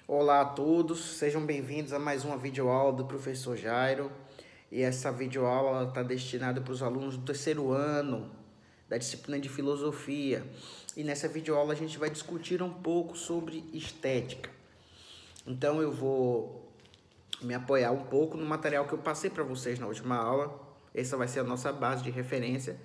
Olá a todos, sejam bem-vindos a mais uma videoaula do professor Jairo. E essa videoaula está destinada para os alunos do terceiro ano da disciplina de filosofia. E nessa videoaula a gente vai discutir um pouco sobre estética. Então eu vou me apoiar um pouco no material que eu passei para vocês na última aula. Essa vai ser a nossa base de referência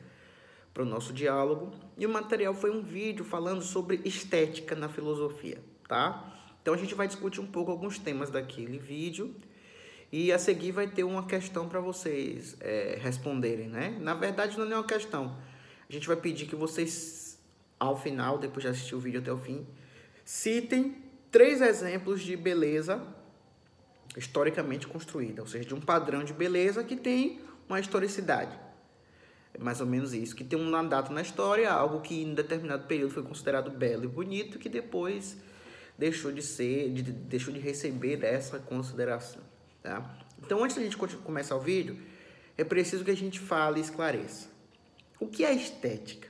para o nosso diálogo. E o material foi um vídeo falando sobre estética na filosofia, tá? Então a gente vai discutir um pouco alguns temas daquele vídeo e a seguir vai ter uma questão para vocês responderem, né? Na verdade não é uma questão. A gente vai pedir que vocês, ao final, depois de assistir o vídeo até o fim, citem 3 exemplos de beleza historicamente construída, ou seja, de um padrão de beleza que tem uma historicidade. É mais ou menos isso, que tem uma data na história, algo que em determinado período foi considerado belo e bonito, que depois deixou de receber essa consideração, tá? Então, antes da gente começar o vídeo, é preciso que a gente fale e esclareça. O que é estética?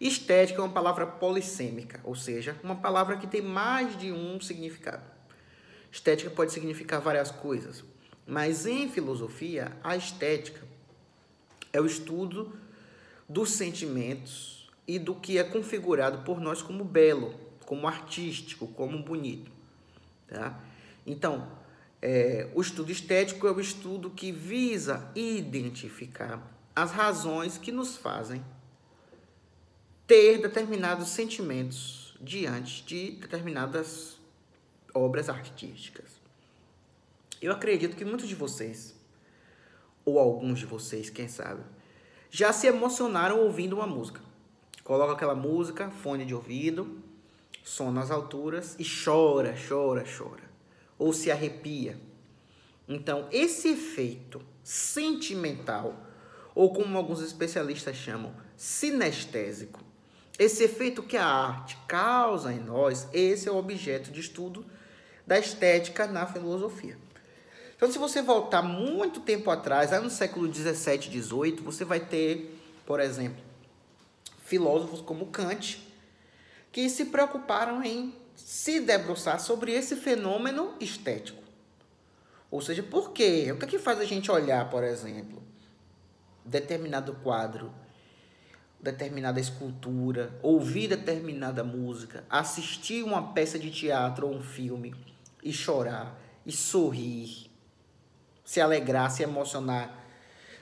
Estética é uma palavra polissêmica, ou seja, uma palavra que tem mais de um significado. Estética pode significar várias coisas, mas em filosofia, a estética é o estudo dos sentimentos e do que é configurado por nós como belo, como artístico, como bonito, tá? Então, o estudo estético é o estudo que visa identificar as razões que nos fazem ter determinados sentimentos diante de determinadas obras artísticas. Eu acredito que muitos de vocês, ou alguns de vocês, quem sabe, já se emocionaram ouvindo uma música. Coloca aquela música, fone de ouvido, som nas alturas e chora, chora, chora. Ou se arrepia. Então, esse efeito sentimental, ou como alguns especialistas chamam, sinestésico, esse efeito que a arte causa em nós, esse é o objeto de estudo da estética na filosofia. Então, se você voltar muito tempo atrás, lá no século 17, 18, você vai ter, por exemplo, filósofos como Kant, que se preocuparam em se debruçar sobre esse fenômeno estético. Ou seja, por quê? O que é que faz a gente olhar, por exemplo, determinado quadro, determinada escultura, ouvir determinada música, assistir uma peça de teatro ou um filme e chorar, e sorrir, se alegrar, se emocionar,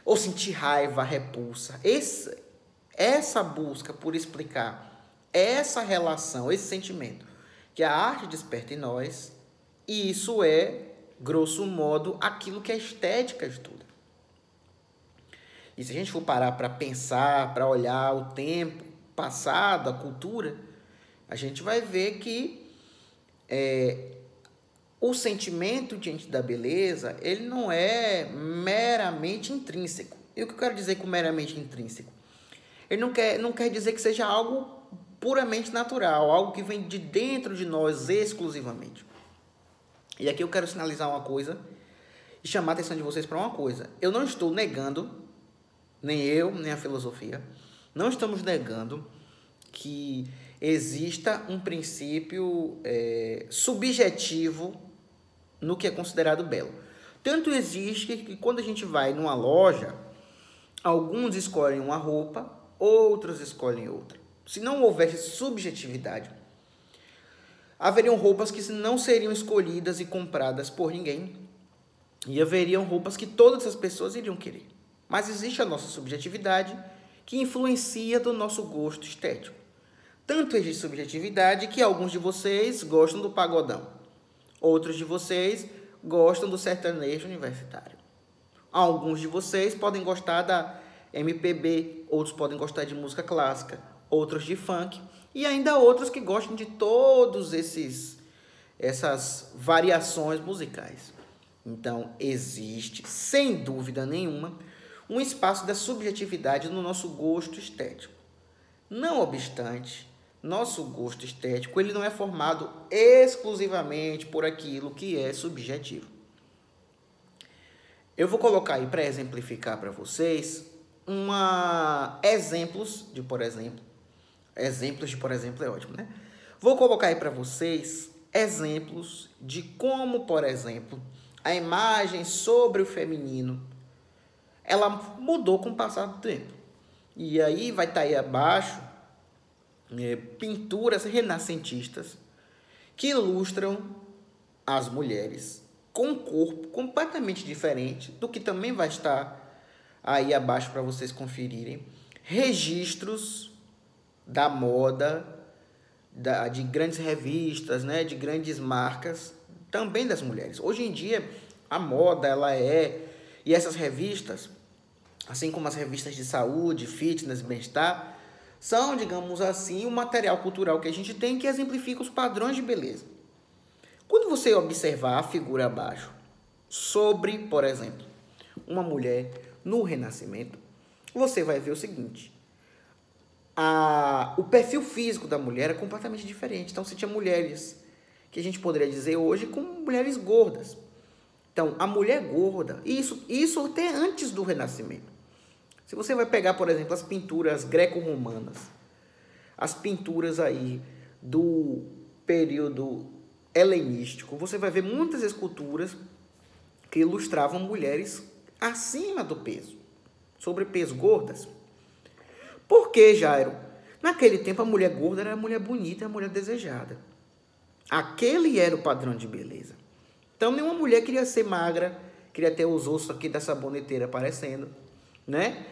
ou sentir raiva, repulsa. Essa busca por explicar essa relação, esse sentimento que a arte desperta em nós, e isso é, grosso modo, aquilo que a estética estuda. E se a gente for parar para pensar, para olhar o tempo passado, a cultura, a gente vai ver que o sentimento diante da beleza, ele não é meramente intrínseco. E o que eu quero dizer com meramente intrínseco? Ele não quer dizer que seja algo puramente natural, algo que vem de dentro de nós exclusivamente. E aqui eu quero sinalizar uma coisa e chamar a atenção de vocês para uma coisa. Eu não estou negando, nem eu, nem a filosofia, não estamos negando que exista um princípio subjetivo no que é considerado belo. Tanto existe que quando a gente vai numa loja, alguns escolhem uma roupa, outros escolhem outra. Se não houvesse subjetividade, haveriam roupas que não seriam escolhidas e compradas por ninguém, e haveriam roupas que todas as pessoas iriam querer. Mas existe a nossa subjetividade que influencia do nosso gosto estético. Tanto existe subjetividade que alguns de vocês gostam do pagodão, outros de vocês gostam do sertanejo universitário. Alguns de vocês podem gostar da MPB, outros podem gostar de música clássica, outros de funk, e ainda outros que gostam de todos essas variações musicais. Então, existe, sem dúvida nenhuma, um espaço da subjetividade no nosso gosto estético. Não obstante, nosso gosto estético ele não é formado exclusivamente por aquilo que é subjetivo. Eu vou colocar aí para exemplificar para vocês exemplos de, por exemplo, é ótimo, né? Vou colocar aí para vocês exemplos de como, por exemplo, a imagem sobre o feminino, ela mudou com o passar do tempo. E aí vai estar aí abaixo pinturas renascentistas que ilustram as mulheres com um corpo completamente diferente do que também vai estar aí abaixo para vocês conferirem. Registros da moda, de grandes revistas, né, de grandes marcas, também das mulheres. Hoje em dia, a moda, e essas revistas, assim como as revistas de saúde, fitness, bem-estar, são, digamos assim, um material cultural que a gente tem que exemplifica os padrões de beleza. Quando você observar a figura abaixo sobre, por exemplo, uma mulher no Renascimento, você vai ver o seguinte: o perfil físico da mulher é completamente diferente. Então, você tinha mulheres que a gente poderia dizer hoje como mulheres gordas. Então, a mulher gorda, isso até antes do Renascimento. Se você vai pegar, por exemplo, as pinturas greco-romanas, as pinturas aí do período helenístico, você vai ver muitas esculturas que ilustravam mulheres acima do peso, sobrepeso, gordas. Por que, Jairo? Naquele tempo a mulher gorda era a mulher bonita, a mulher desejada. Aquele era o padrão de beleza. Então nenhuma mulher queria ser magra, queria ter os ossos aqui da saboneteira aparecendo, né?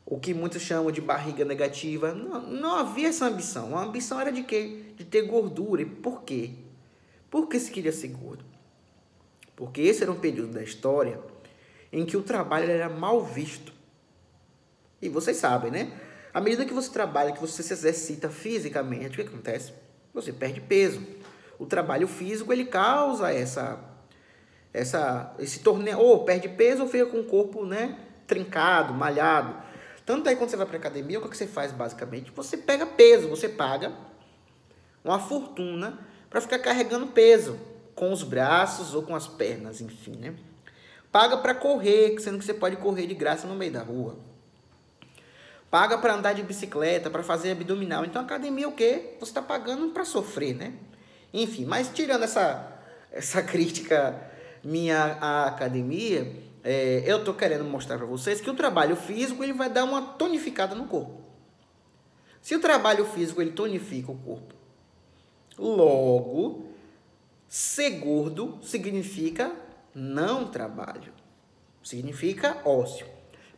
O que muitos chamam de barriga negativa. Não havia essa ambição. A ambição era de quê? De ter gordura. E por quê? Por que se queria ser gordo? Porque esse era um período da história em que o trabalho era mal visto. E vocês sabem, né? À medida que você trabalha, que você se exercita fisicamente, o que acontece? Você perde peso. O trabalho físico, ele causa esse torneio, ou perde peso ou fica com o corpo, né, trincado, malhado. Tanto aí quando você vai para a academia, o que você faz basicamente? Você pega peso, você paga uma fortuna para ficar carregando peso com os braços ou com as pernas, enfim, né? Paga para correr, sendo que você pode correr de graça no meio da rua. Paga para andar de bicicleta, para fazer abdominal. Então, a academia é o quê? Você está pagando para sofrer, né? Enfim, mas tirando essa crítica minha à academia, eu estou querendo mostrar para vocês que o trabalho físico ele vai dar uma tonificada no corpo. Se o trabalho físico ele tonifica o corpo, logo, ser gordo significa não trabalho, significa ócio.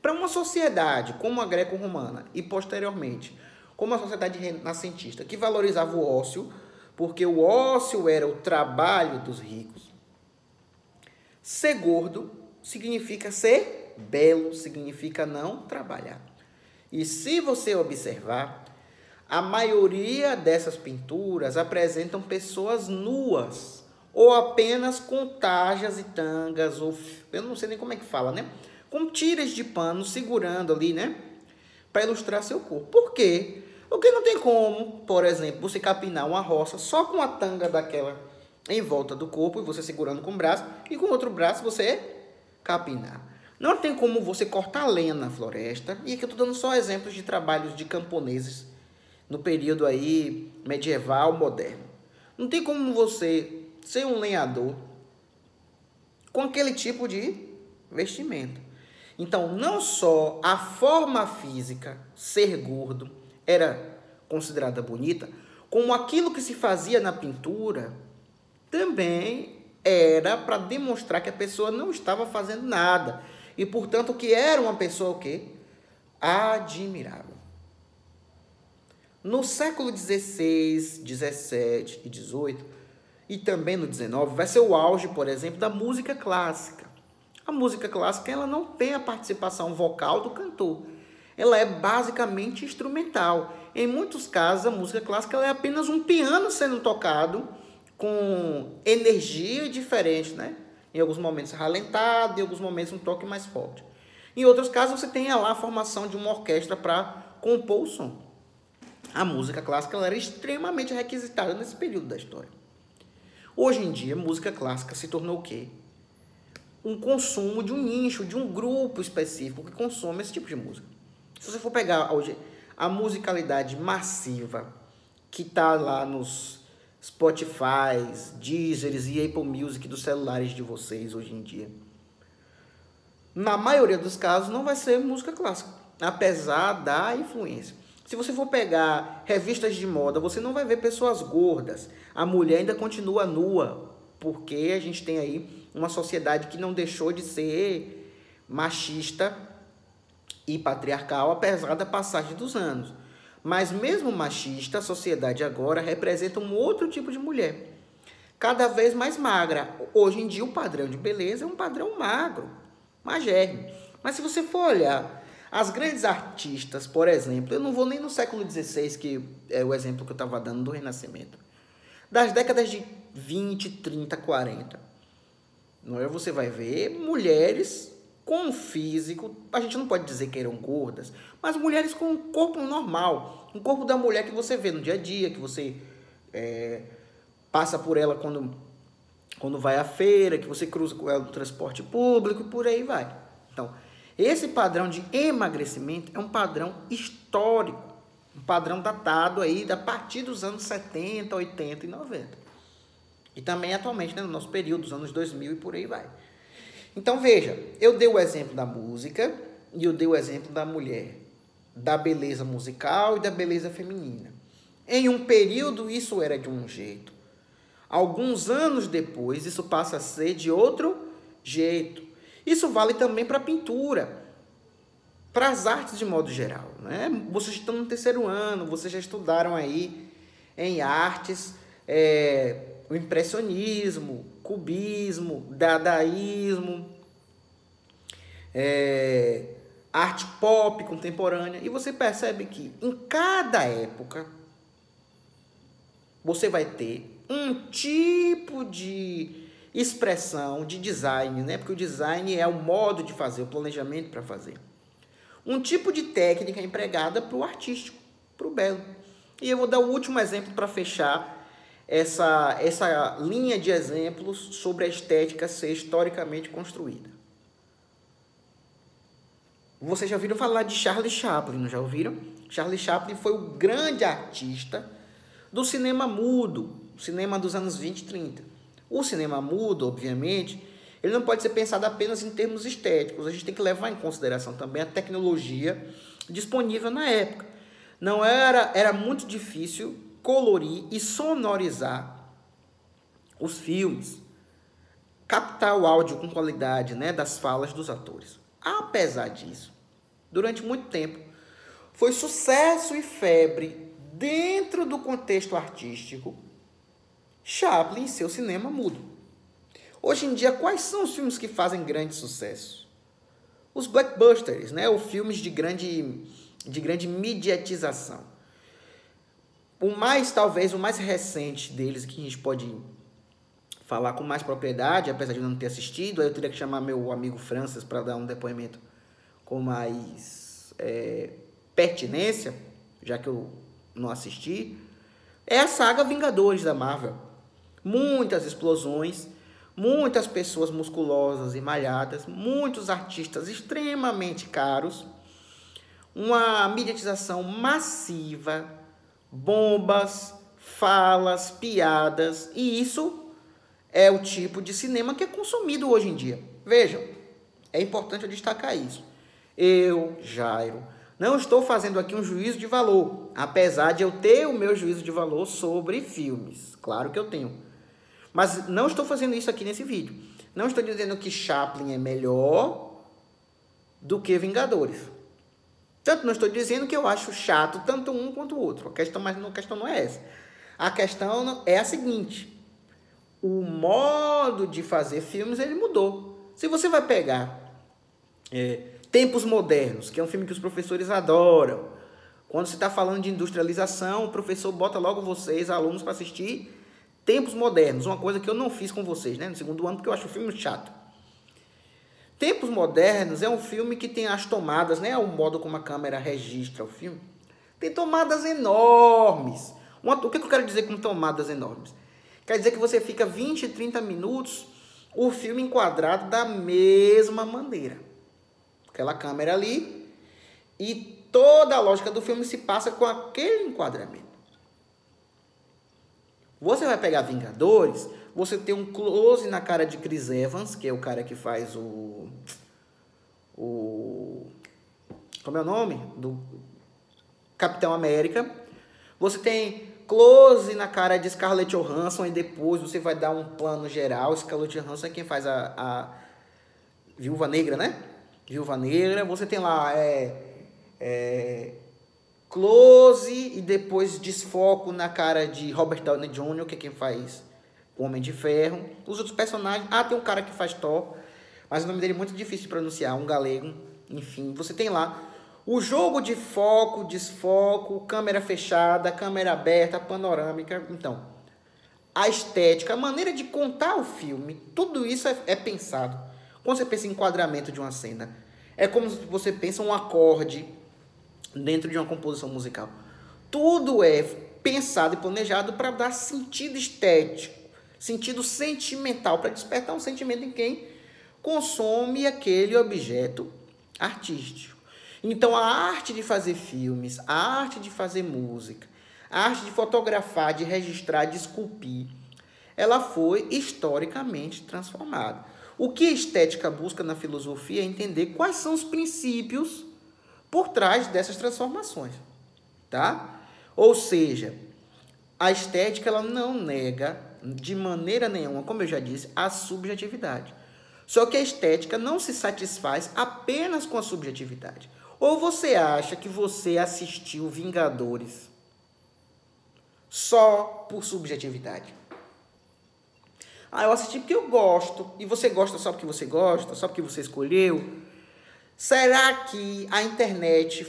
Para uma sociedade como a greco-romana e posteriormente como a sociedade renascentista, que valorizava o ócio, porque o ócio era o trabalho dos ricos, ser gordo significa ser belo, significa não trabalhar. E se você observar, a maioria dessas pinturas apresentam pessoas nuas, ou apenas com tarjas e tangas, ou eu não sei nem como é que fala, né? Com tiras de pano segurando ali, né? Para ilustrar seu corpo. Por quê? Porque não tem como, por exemplo, você capinar uma roça só com a tanga daquela em volta do corpo e você segurando com o braço e com o outro braço você capinar. Não tem como você cortar lenha na floresta. E aqui eu estou dando só exemplos de trabalhos de camponeses no período aí medieval, moderno. Não tem como você ser um lenhador com aquele tipo de vestimento. Então, não só a forma física, ser gordo, era considerada bonita, como aquilo que se fazia na pintura também era para demonstrar que a pessoa não estava fazendo nada. E, portanto, que era uma pessoa o quê? Admirável. No século XVI, XVII e XVIII, e também no XIX, vai ser o auge, por exemplo, da música clássica. A música clássica ela não tem a participação vocal do cantor. Ela é basicamente instrumental. Em muitos casos, a música clássica ela é apenas um piano sendo tocado com energia diferente, né? Em alguns momentos ralentado, em alguns momentos um toque mais forte. Em outros casos, você tem lá a formação de uma orquestra para compor o som. A música clássica ela era extremamente requisitada nesse período da história. Hoje em dia, a música clássica se tornou o quê? Um consumo de um nicho, de um grupo específico que consome esse tipo de música. Se você for pegar hoje a musicalidade massiva que está lá nos Spotify, Deezer e Apple Music dos celulares de vocês hoje em dia. Na maioria dos casos não vai ser música clássica, apesar da influência. Se você for pegar revistas de moda, você não vai ver pessoas gordas. A mulher ainda continua nua, porque a gente tem aí uma sociedade que não deixou de ser machista e patriarcal, apesar da passagem dos anos. Mas mesmo machista, a sociedade agora representa um outro tipo de mulher, cada vez mais magra. Hoje em dia o padrão de beleza é um padrão magro, magérrimo. Mas se você for olhar as grandes artistas, por exemplo, eu não vou nem no século XVI, que é o exemplo que eu estava dando do Renascimento, das décadas de 20, 30, 40, não é? Você vai ver mulheres com um físico, a gente não pode dizer que eram gordas, mas mulheres com um corpo normal, um corpo da mulher que você vê no dia a dia, que você passa por ela quando vai à feira, que você cruza com ela no transporte público, por aí vai. Então, esse padrão de emagrecimento é um padrão histórico, um padrão datado aí a partir dos anos 70, 80 e 90. E também atualmente, né, no nosso período, dos anos 2000 e por aí vai. Então, veja, eu dei o exemplo da música e eu dei o exemplo da mulher, da beleza musical e da beleza feminina. Em um período, isso era de um jeito. Alguns anos depois, isso passa a ser de outro jeito. Isso vale também para a pintura, para as artes de modo geral, né? Vocês estão no terceiro ano, vocês já estudaram aí em artes, o impressionismo, cubismo, dadaísmo, arte pop contemporânea, e você percebe que em cada época você vai ter um tipo de expressão, de design, né? Porque o design é o modo de fazer, o planejamento para fazer. Um tipo de técnica empregada para o artístico, para o belo. E eu vou dar o último exemplo para fechar essa linha de exemplos sobre a estética ser historicamente construída. Vocês já ouviram falar de Charlie Chaplin, não já ouviram? Charlie Chaplin foi o grande artista do cinema mudo, cinema dos anos 20 e 30. O cinema mudo, obviamente, ele não pode ser pensado apenas em termos estéticos. A gente tem que levar em consideração também a tecnologia disponível na época. Não era muito difícil colorir e sonorizar os filmes, captar o áudio com qualidade, né, das falas dos atores. Apesar disso, durante muito tempo, foi sucesso e febre dentro do contexto artístico Chaplin e seu cinema mudo. Hoje em dia, quais são os filmes que fazem grande sucesso? Os blockbusters, né? Os filmes de grande mediatização. Talvez o mais recente deles, que a gente pode falar com mais propriedade, apesar de eu não ter assistido, aí eu teria que chamar meu amigo Francis para dar um depoimento com mais pertinência, já que eu não assisti, é a saga Vingadores da Marvel. Muitas explosões, muitas pessoas musculosas e malhadas, muitos artistas extremamente caros, uma mediatização massiva, bombas, falas, piadas, e isso é o tipo de cinema que é consumido hoje em dia. Vejam, é importante eu destacar isso. Eu, Jairo, não estou fazendo aqui um juízo de valor, apesar de eu ter o meu juízo de valor sobre filmes. Claro que eu tenho. Mas não estou fazendo isso aqui nesse vídeo. Não estou dizendo que Chaplin é melhor do que Vingadores. Tanto não estou dizendo que eu acho chato tanto um quanto o outro. A questão não é essa. A questão é a seguinte. O modo de fazer filmes, ele mudou. Se você vai pegar Tempos Modernos, que é um filme que os professores adoram. Quando se está falando de industrialização, o professor bota logo vocês, alunos, para assistir Tempos Modernos, uma coisa que eu não fiz com vocês, né, no segundo ano, porque eu acho o filme chato. Tempos Modernos é um filme que tem as tomadas, né, o modo como a câmera registra o filme. Tem tomadas enormes. O que eu quero dizer com tomadas enormes? Quer dizer que você fica 20, 30 minutos o filme enquadrado da mesma maneira. Aquela câmera ali, e toda a lógica do filme se passa com aquele enquadramento. Você vai pegar Vingadores, você tem um close na cara de Chris Evans, que é o cara que faz como é o nome? Do Capitão América. Você tem close na cara de Scarlett Johansson e depois você vai dar um plano geral. Scarlett Johansson é quem faz a Viúva Negra, né? Viúva Negra. Você tem lá close e depois desfoco na cara de Robert Downey Jr., que é quem faz o Homem de Ferro. Os outros personagens... tem um cara que faz Thor, mas o nome dele é muito difícil de pronunciar, um galego. Enfim, você tem lá o jogo de foco, desfoco, câmera fechada, câmera aberta, panorâmica. Então, a estética, a maneira de contar o filme, tudo isso é pensado. Quando você pensa em enquadramento de uma cena, é como se você pensa um acorde dentro de uma composição musical. Tudo é pensado e planejado para dar sentido estético, sentido sentimental, para despertar um sentimento em quem consome aquele objeto artístico. Então, a arte de fazer filmes, a arte de fazer música, a arte de fotografar, de registrar, de esculpir, ela foi historicamente transformada. O que a estética busca na filosofia é entender quais são os princípios por trás dessas transformações, tá? Ou seja, a estética ela não nega de maneira nenhuma, como eu já disse, a subjetividade. Só que a estética não se satisfaz apenas com a subjetividade. Ou você acha que você assistiu Vingadores só por subjetividade? Eu assisti porque eu gosto. E você gosta só porque você gosta? Só porque você escolheu? Será que a internet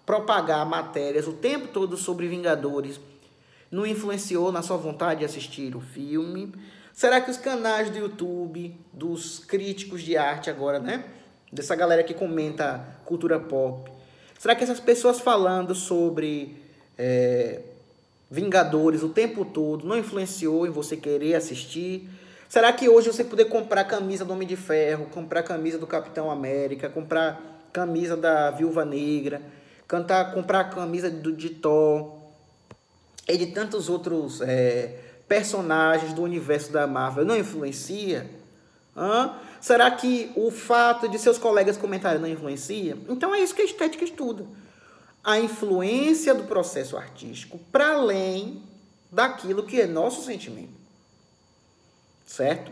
propagar matérias o tempo todo sobre Vingadores não influenciou na sua vontade de assistir o filme? Será que os canais do YouTube, dos críticos de arte agora, né? Dessa galera que comenta cultura pop, será que essas pessoas falando sobre Vingadores o tempo todo não influenciou em você querer assistir? Será que hoje você poder comprar camisa do Homem de Ferro, comprar camisa do Capitão América, comprar camisa da Viúva Negra, comprar camisa de Thor e de tantos outros personagens do universo da Marvel não influencia? Será que o fato de seus colegas comentarem não influencia? Então é isso que a estética estuda. A influência do processo artístico para além daquilo que é nosso sentimento. Certo?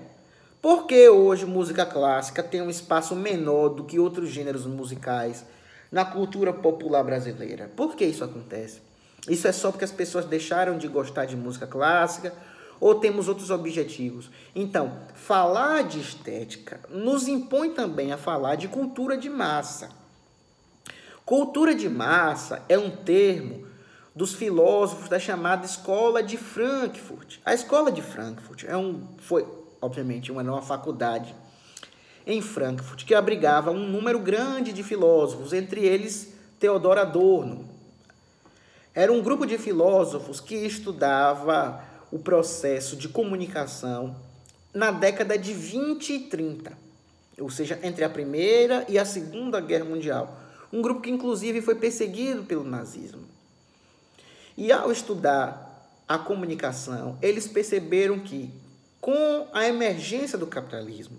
Por que hoje música clássica tem um espaço menor do que outros gêneros musicais na cultura popular brasileira? Por que isso acontece? Isso é só porque as pessoas deixaram de gostar de música clássica ou temos outros objetivos? Então, falar de estética nos impõe também a falar de cultura de massa. Cultura de massa é um termo dos filósofos da chamada Escola de Frankfurt. A Escola de Frankfurt foi, obviamente, uma faculdade em Frankfurt que abrigava um número grande de filósofos, entre eles Theodor Adorno. Era um grupo de filósofos que estudava o processo de comunicação na década de 20 e 30, ou seja, entre a Primeira e a Segunda Guerra Mundial. Um grupo que, inclusive, foi perseguido pelo nazismo. E, ao estudar a comunicação, eles perceberam que, com a emergência do capitalismo,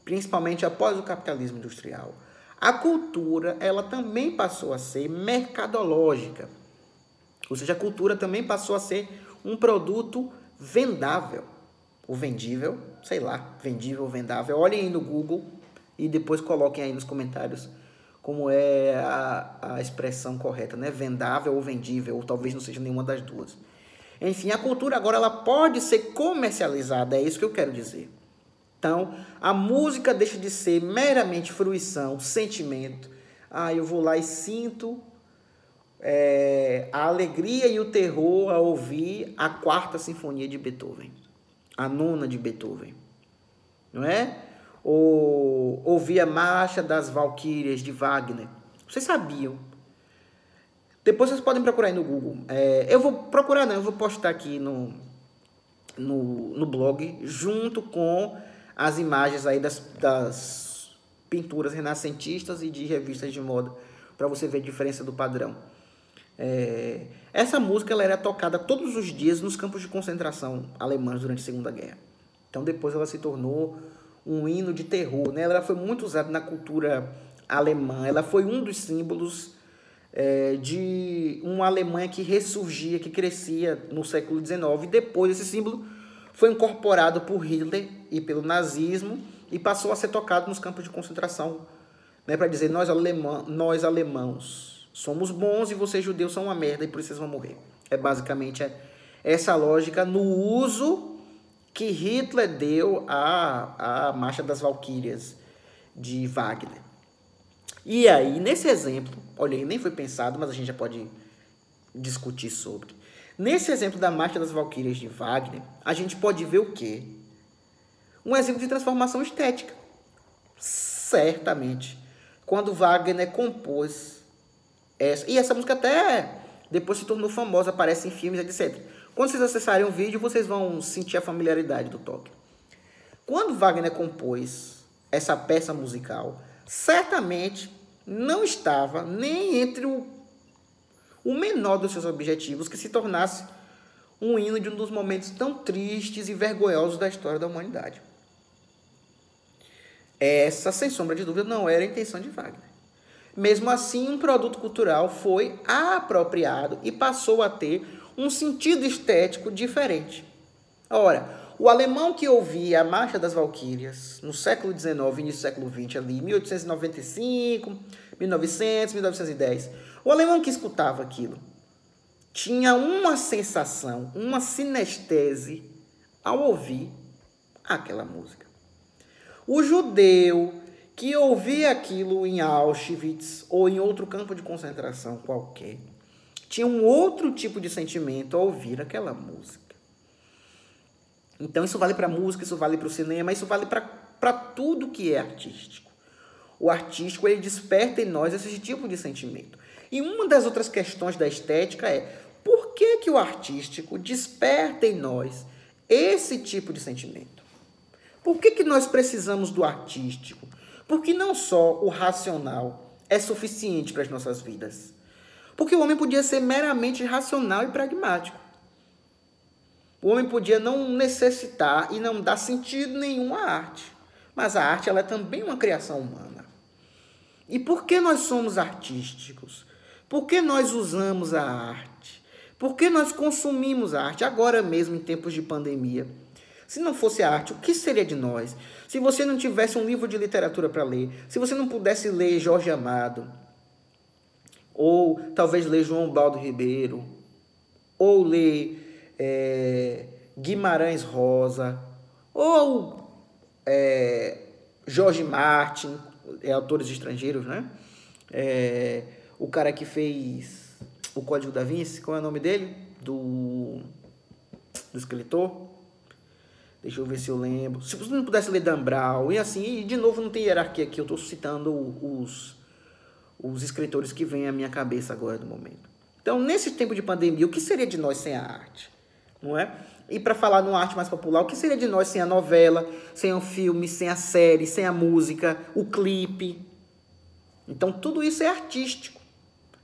principalmente após o capitalismo industrial, a cultura ela também passou a ser mercadológica. Ou seja, a cultura também passou a ser um produto vendável. Ou vendível, sei lá, vendível ou vendável. Olhem aí no Google e depois coloquem aí nos comentários como é a expressão correta, né? Vendável ou vendível, ou talvez não seja nenhuma das duas. Enfim, a cultura agora ela pode ser comercializada, é isso que eu quero dizer. Então, a música deixa de ser meramente fruição, sentimento. Eu vou lá e sinto a alegria e o terror a ouvir a Quarta Sinfonia de Beethoven, a Nona de Beethoven, não é? Ou ouvir a Marcha das Valquírias de Wagner. Vocês sabiam? Depois vocês podem procurar aí no Google. Eu vou procurar, não, eu vou postar aqui no blog, junto com as imagens aí das pinturas renascentistas e de revistas de moda, para você ver a diferença do padrão. Essa música ela era tocada todos os dias nos campos de concentração alemães durante a Segunda Guerra. Então depois ela se tornou um hino de terror, né? Ela foi muito usada na cultura alemã. Ela foi um dos símbolos de uma Alemanha que ressurgia, que crescia no século XIX. E depois esse símbolo foi incorporado por Hitler e pelo nazismo e passou a ser tocado nos campos de concentração, né, para dizer nós alemãos somos bons e vocês judeus são uma merda e por isso vocês vão morrer. Basicamente essa lógica no uso que Hitler deu à Marcha das Valquírias de Wagner. E aí, nesse exemplo, olha aí, nem foi pensado, mas a gente já pode discutir sobre. Nesse exemplo da Marcha das Valquírias de Wagner, a gente pode ver o quê? Um exemplo de transformação estética. Certamente. Quando Wagner compôs essa música até depois se tornou famosa, aparece em filmes, etc. Quando vocês acessarem o vídeo, vocês vão sentir a familiaridade do toque. Quando Wagner compôs essa peça musical, certamente não estava nem entre o menor dos seus objetivos que se tornasse um hino de um dos momentos tão tristes e vergonhosos da história da humanidade. Essa, sem sombra de dúvida, não era a intenção de Wagner. Mesmo assim, um produto cultural foi apropriado e passou a ter um sentido estético diferente. Ora, o alemão que ouvia a Marcha das Valquírias no século XIX e início do século XX, ali, 1895, 1900, 1910, o alemão que escutava aquilo tinha uma sensação, uma sinestese ao ouvir aquela música. O judeu que ouvia aquilo em Auschwitz ou em outro campo de concentração qualquer tinha um outro tipo de sentimento ao ouvir aquela música. Então isso vale para a música, isso vale para o cinema, isso vale para tudo que é artístico. O artístico ele desperta em nós esse tipo de sentimento. E uma das outras questões da estética é por que o artístico desperta em nós esse tipo de sentimento? Por que nós precisamos do artístico? Porque não só o racional é suficiente para as nossas vidas. Porque o homem podia ser meramente racional e pragmático. O homem podia não necessitar e não dar sentido nenhum à arte. Mas a arte ela é também uma criação humana. E por que nós somos artísticos? Por que nós usamos a arte? Por que nós consumimos a arte agora mesmo em tempos de pandemia? Se não fosse a arte, o que seria de nós? Se você não tivesse um livro de literatura para ler, se você não pudesse ler Jorge Amado, ou talvez ler João Baldo Ribeiro, ou ler Guimarães Rosa, ou Jorge Martin, autores estrangeiros, né? O cara que fez o Código da Vinci, qual é o nome dele? Do escritor? Deixa eu ver se eu lembro. Se você não pudesse ler Dan Brown, e assim, e de novo não tem hierarquia aqui, eu estou citando os escritores que vêm à minha cabeça agora no momento. Então, nesse tempo de pandemia, o que seria de nós sem a arte? Não é? E para falar numa arte mais popular, o que seria de nós sem a novela, sem o filme, sem a série, sem a música, o clipe? Então, tudo isso é artístico.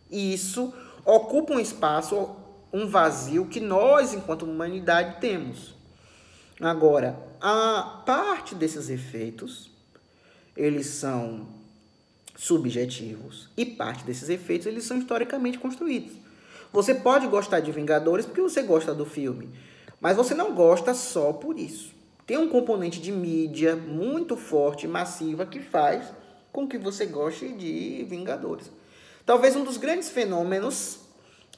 E isso ocupa um espaço, um vazio que nós, enquanto humanidade, temos. Agora, a parte desses efeitos, eles são subjetivos e parte desses efeitos, eles são historicamente construídos. Você pode gostar de Vingadores porque você gosta do filme, mas você não gosta só por isso. Tem um componente de mídia muito forte e massiva que faz com que você goste de Vingadores. Talvez um dos grandes fenômenos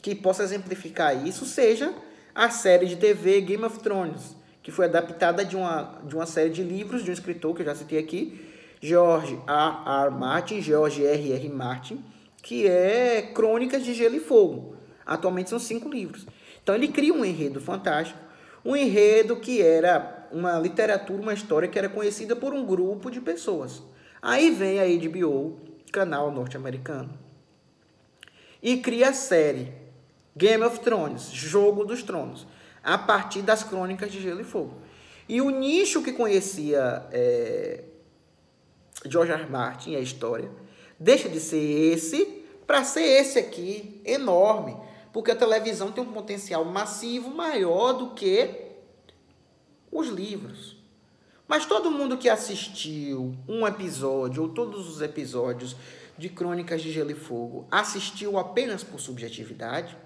que possa exemplificar isso seja a série de TV Game of Thrones, que foi adaptada de uma série de livros de um escritor que eu já citei aqui, George R. R. Martin, que é Crônicas de Gelo e Fogo. Atualmente são 5 livros. Então ele cria um enredo fantástico, um enredo que era uma literatura, uma história que era conhecida por um grupo de pessoas. Aí vem a HBO, canal norte-americano, e cria a série Game of Thrones, Jogo dos Tronos, a partir das Crônicas de Gelo e Fogo. E o nicho que conhecia George R. R. Martin e a história deixa de ser esse para ser esse aqui, enorme, porque a televisão tem um potencial massivo maior do que os livros. Mas todo mundo que assistiu um episódio ou todos os episódios de Crônicas de Gelo e Fogo assistiu apenas por subjetividade?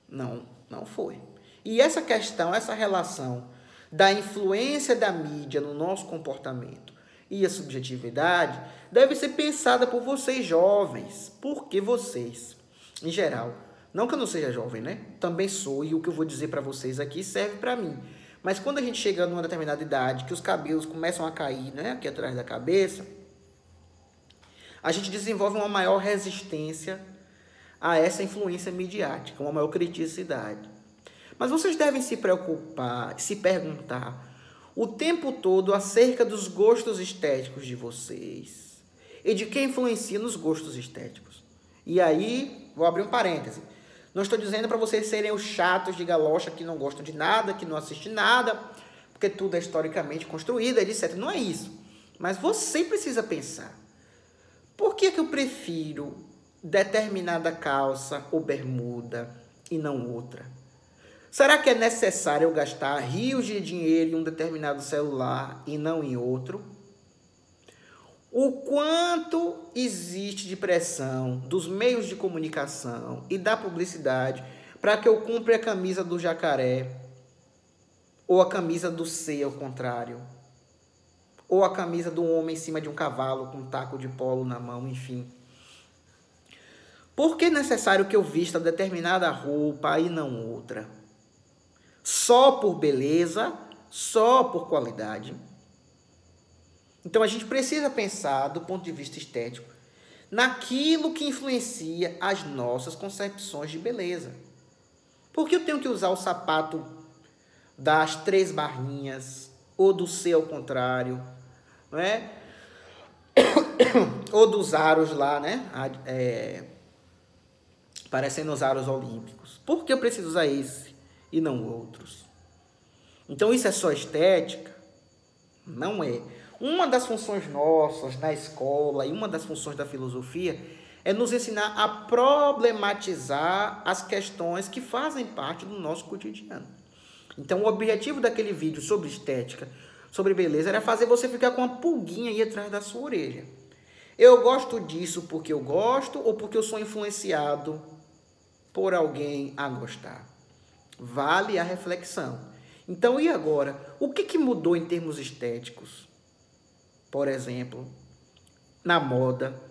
Não, não foi. E essa questão, essa relação da influência da mídia no nosso comportamento e a subjetividade deve ser pensada por vocês jovens. Porque vocês, em geral, não que eu não seja jovem, né? Também sou, e o que eu vou dizer para vocês aqui serve para mim. Mas quando a gente chega numa determinada idade, que os cabelos começam a cair, né, aqui atrás da cabeça, a gente desenvolve uma maior resistência a essa influência midiática, uma maior criticidade. Mas vocês devem se preocupar, se perguntar o tempo todo acerca dos gostos estéticos de vocês e de quem influencia nos gostos estéticos. E aí, vou abrir um parêntese. Não estou dizendo para vocês serem os chatos de galocha que não gostam de nada, que não assistem nada, porque tudo é historicamente construído, etc. Não é isso. Mas você precisa pensar. Por que eu prefiro determinada calça ou bermuda e não outra? Será que é necessário eu gastar rios de dinheiro em um determinado celular e não em outro? O quanto existe de pressão dos meios de comunicação e da publicidade para que eu compre a camisa do jacaré, ou a camisa do C ao contrário, ou a camisa do homem em cima de um cavalo com um taco de polo na mão, enfim. Por que é necessário que eu vista determinada roupa e não outra? Só por beleza, só por qualidade? Então, a gente precisa pensar, do ponto de vista estético, naquilo que influencia as nossas concepções de beleza. Por que eu tenho que usar o sapato das 3 barrinhas, ou do C ao contrário, não é? Ou dos aros lá, né? Parecendo os aros olímpicos. Por que eu preciso usar esse e não outros? Então, isso é só estética? Não é. Uma das funções nossas na escola e uma das funções da filosofia é nos ensinar a problematizar as questões que fazem parte do nosso cotidiano. Então, o objetivo daquele vídeo sobre estética, sobre beleza, era fazer você ficar com uma pulguinha aí atrás da sua orelha. Eu gosto disso porque eu gosto ou porque eu sou influenciado por alguém a gostar? Vale a reflexão. Então, e agora? O que mudou em termos estéticos? Por exemplo, na moda.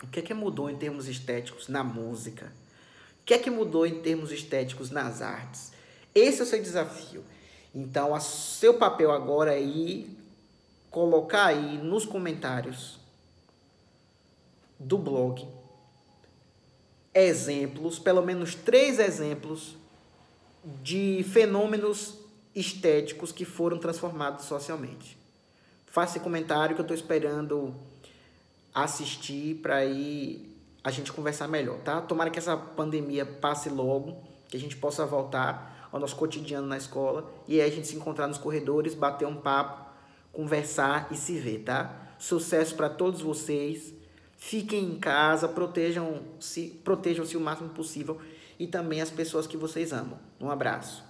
O que mudou em termos estéticos na música? O que mudou em termos estéticos nas artes? Esse é o seu desafio. Então, o seu papel agora é ir colocar aí nos comentários do blog exemplos, pelo menos 3 exemplos de fenômenos estéticos que foram transformados socialmente. Faça esse comentário que eu estou esperando assistir para aí a gente conversar melhor, tá? Tomara que essa pandemia passe logo, que a gente possa voltar ao nosso cotidiano na escola e aí a gente se encontrar nos corredores, bater um papo, conversar e se ver, tá? Sucesso para todos vocês. Fiquem em casa, protejam-se o máximo possível e também as pessoas que vocês amam. Um abraço.